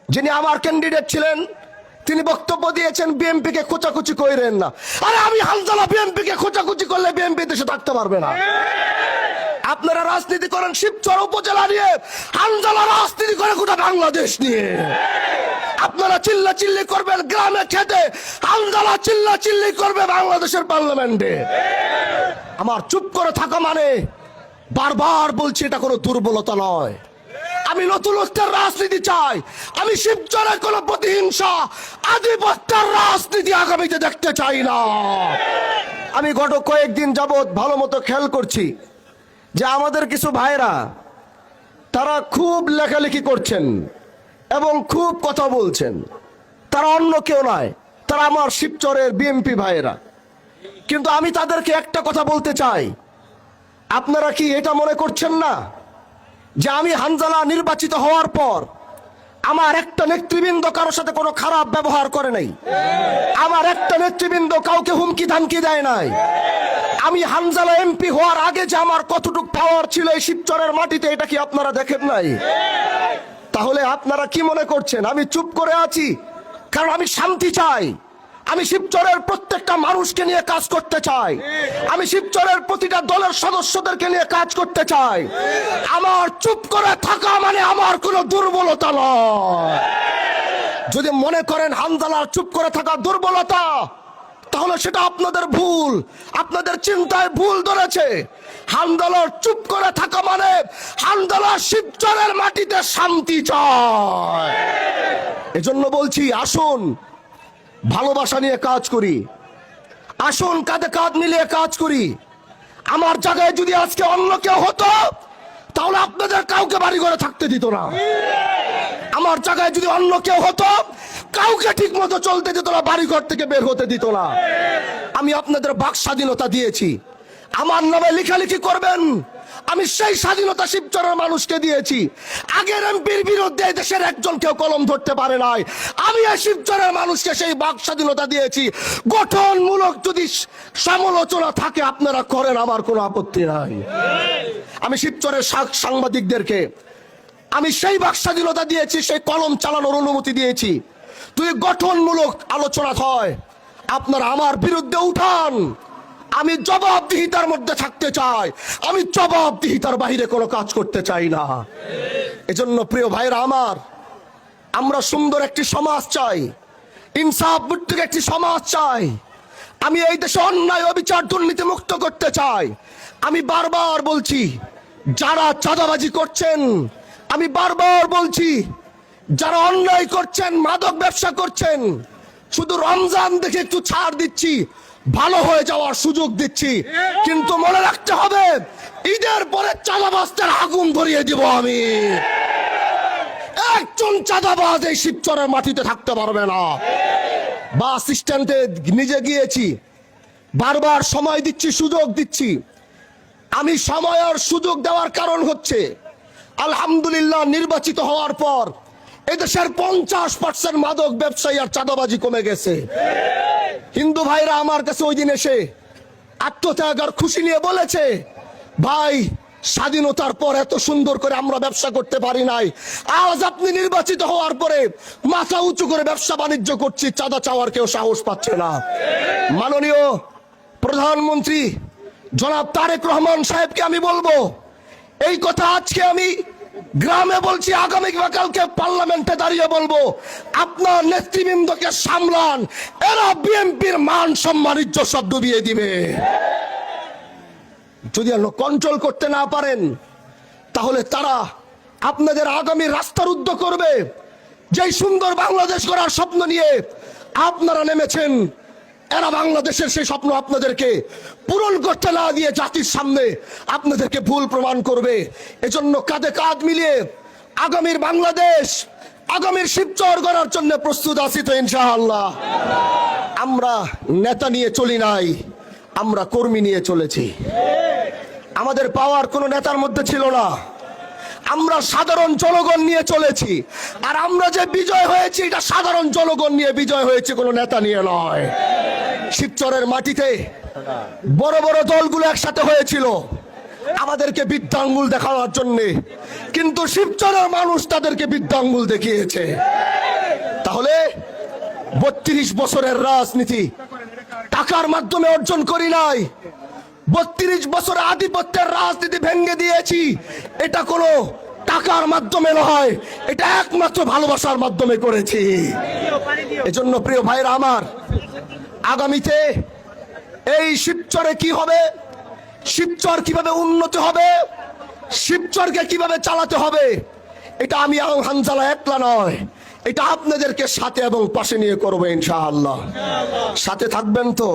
যিনি আমার ক্যান্ডিডেট ছিলেন, তিনি বক্তব্য দিয়েছেন বিএনপি কে খোঁচাখুচি কইরেন না। আরে আমি হানজালা বিএনপি কে খোঁচাখুচি করলে বিএনপি দেশে থাকতে পারবে না। আপনারা রাজনীতি করেন শিবচর উপজেলা নিয়ে, হানজালা রাজনীতি করে গোটা বাংলাদেশ নিয়ে। আপনারা চিল্লা চিল্লি করবেন গ্রামে খেতে, হানজালা চিল্লা চিল্লি করবে বাংলাদেশের পার্লামেন্টে। আমার চুপ করে থাকা মানে, বারবার বলছি, এটা কোনো দুর্বলতা নয়। আমি নতুনত্বের রাজনীতি চাই। আমি শিবচরের কোনো প্রতিহিংসা, আধিপত্যের রাজনীতি আগামীতে দেখতে চাই না। আমি গত কয়েকদিন যাবৎ ভালো মতো খেয়াল করছি যে আমাদের কিছু ভাইরা তারা খুব লেখালেখি করছেন এবং খুব কথা বলছেন। তারা অন্য কেউ নয়, তারা আমার শিবচরের বিএনপি ভাইয়েরা। কিন্তু আমি তাদেরকে একটা কথা বলতে চাই, আপনারা কি এটা মনে করছেন না যে আমি হানজালা নির্বাচিত হওয়ার পর আমার একটা নেতৃবৃন্দ কারোর সাথে কোনো খারাপ ব্যবহার করে নাই? আমার একটা নেতৃবৃন্দ কাউকে হুমকি ধামকি দেয় নাই। আমি হানজালা এমপি হওয়ার আগে যে আমার কতটুকু পাওয়ার ছিল এই শিবচরের মাটিতে, এটা কি আপনারা দেখেন নাই? তাহলে আপনারা কি মনে করছেন আমি চুপ করে আছি কারণ আমি শান্তি চাই? আমি শিবচরের প্রত্যেকটা মানুষকে নিয়ে কাজ করতে চাই। আমি শিবচরের প্রতিটা দলের সদস্যদেরকে নিয়ে কাজ করতে চাই। আমার চুপ করে থাকা মানে আমার কোনো দুর্বলতা নয়। যদি মনে করেন হানজালার চুপ করে থাকা দুর্বলতা, তাহলে সেটা আপনাদের ভুল, আপনাদের চিন্তায় ভুল ধরেছে। হানজালার চুপ করে থাকা মানে হানজালা শিবচরের মাটিতে শান্তি চায়। এজন্য বলছি, আসুন ভালোবাসা নিয়ে কাজ করি, আসুন কাঁধে কাঁধ মিলিয়ে কাজ করি। আমার জায়গায় যদি আজকে অন্য কেউ হতো, তাহলে আপনাদের কাউকে বাড়ি ঘরে থাকতে দিত না। আমার জায়গায় যদি অন্য কেউ হতো, কাউকে ঠিক মতো চলতে দিত না, বাড়ি ঘর থেকে বের হতে দিত না। আমি আপনাদের বাক স্বাধীনতা দিয়েছি, আমার নামে লেখালেখি করবেন। আমি সেই স্বাধীনতা শিবচরের মানুষকে দিয়েছি। আগের এমপির বিরুদ্ধে দেশের একজন কেউ কলম ধরতে পারে নাই। আমি এই শিবচরের মানুষকে সেই বাক স্বাধীনতা দিয়েছি। গঠনমূলক যদি সমালোচনা থাকে আপনারা করেন, আমার কোনো আপত্তি নাই। আমি শিবচরের সাংবাদিকদেরকে আমি সেই বাক স্বাধীনতা দিয়েছি, সেই কলম চালানোর অনুমতি দিয়েছি। তুই গঠনমূলক আলোচনা হয়, আপনারা আমার বিরুদ্ধে উঠান। আমি জবাবদিহিতার মধ্যে থাকতে চাই, আমি জবাবদিহিতার বাইরে কোনো কাজ করতে চাই না। এজন্য প্রিয় ভাইরা আমার, আমরা সুন্দর একটি সমাজ চাই, ইনসাফ ভিত্তিক একটি সমাজ চাই। আমি এই দেশে অন্যায়, অবিচার, দুর্নীতি মুক্ত করতে চাই। আমি বারবার বলছি, যারা চাঁদাবাজি করছেন, আমি বারবার বলছি, যারা অন্যায় করছেন, মাদক ব্যবসা করছেন, শুধু রমজান দেখে একটু ছাড় দিচ্ছি, ভালো হয়ে যাওয়ার সুযোগ দিচ্ছি। কিন্তু মনে রাখতে হবে, ঈদের পরে চাঁদাবাজদের আগুন ধরিয়ে দিব আমি। একজন চাঁদাবাজ এই শিবচরের মাটিতে থাকতে পারবে না। বাস স্ট্যান্ডে নিজে গিয়েছি, বারবার সময় দিচ্ছি, সুযোগ দিচ্ছি। আমি সময় আর সুযোগ দেওয়ার কারণ হচ্ছে, আলহামদুলিল্লাহ নির্বাচিত হওয়ার পর এদেশের 50% মাদক ব্যবসায়ী আর চাঁদাবাজি কমে গেছে। হিন্দু ভাইরা আমার কাছে ওই দিন এসে আত্মত্যাগ আর খুশি নিয়ে বলেছে, ভাই স্বাধীনতার পর এত সুন্দর করে আমরা ব্যবসা করতে পারি নাই, আজ আপনি নির্বাচিত হওয়ার পরে মাথা উঁচু করে ব্যবসা বাণিজ্য করছি, চাঁদা চাওয়ার কেউ সাহস পাচ্ছে না। মাননীয় প্রধানমন্ত্রী জনাব তারেক রহমান সাহেবকে আমি বলবো, এই কথা আজকে আমি গ্রামে বলছি, আগামী কালকে পার্লামেন্টে দাঁড়িয়ে বলবো, আপনার নেতৃবৃন্দকে সামলান, এরা বিএনপির মান সম্মান ইজ্জত সব ডুবিয়ে দিবে। যদি কন্ট্রোল করতে না পারেন, তাহলে তারা আপনাদের আগামী রাস্তার উদ্যোগ করবে। যেই সুন্দর বাংলাদেশ গড়ার স্বপ্ন নিয়ে আপনারা নেমেছেন, এরা বাংলাদেশের সেই স্বপ্ন আপনাদেরকে পূরণ করতে না দিয়ে জাতির সামনে আপনাদেরকে ভুল প্রমাণ করবে। এজন্য কাঁধে কাঁধ মিলিয়ে আগামীর বাংলাদেশ, আগামীর শিবচর গড়ার জন্য প্রস্তুত আছি তো ইনশাআল্লাহ। আমরা নেতা নিয়ে চলি নাই, আমরা কর্মী নিয়ে চলেছি। আমাদের পাওয়ার কোনো নেতার মধ্যে ছিল না, আমরা সাধারণ জনগণ নিয়ে চলেছি। আর আমরা যে বিজয় হয়েছি, এটা সাধারণ জনগণ নিয়ে বিজয় হয়েছে, কোনো নেতা নিয়ে নয়। শিবচরের মাটিতে বড় বড় দলগুলো একসাথে হয়েছিল আমাদেরকে বৃদ্ধাঙ্গুল দেখানোর জন্য, কিন্তু শিবচরের মানুষ তাদেরকে বৃদ্ধাঙ্গুল দেখিয়েছে। তাহলে 32 বছরের রাজনীতি টাকার মাধ্যমে অর্জন করি নাই। 32 বছর আধিপত্যের রাজনীতি ভেঙে দিয়েছি। এটা কোনো টাকার মাধ্যমে নয়, এটা একমাত্র ভালোবাসার মাধ্যমে করেছি। এজন্য প্রিয় ভাইরা আমার, আগামীতে এই শিবচরে কি হবে, শিবচর কিভাবে উন্নতি হবে, শিবচরকে কিভাবে চালাতে হবে, এটা আমি হানজালা একলা নয়, এটা আপনাদেরকে সাথে এবং পাশে নিয়ে করবো ইনশাআল্লাহ। সাথে থাকবেন তো?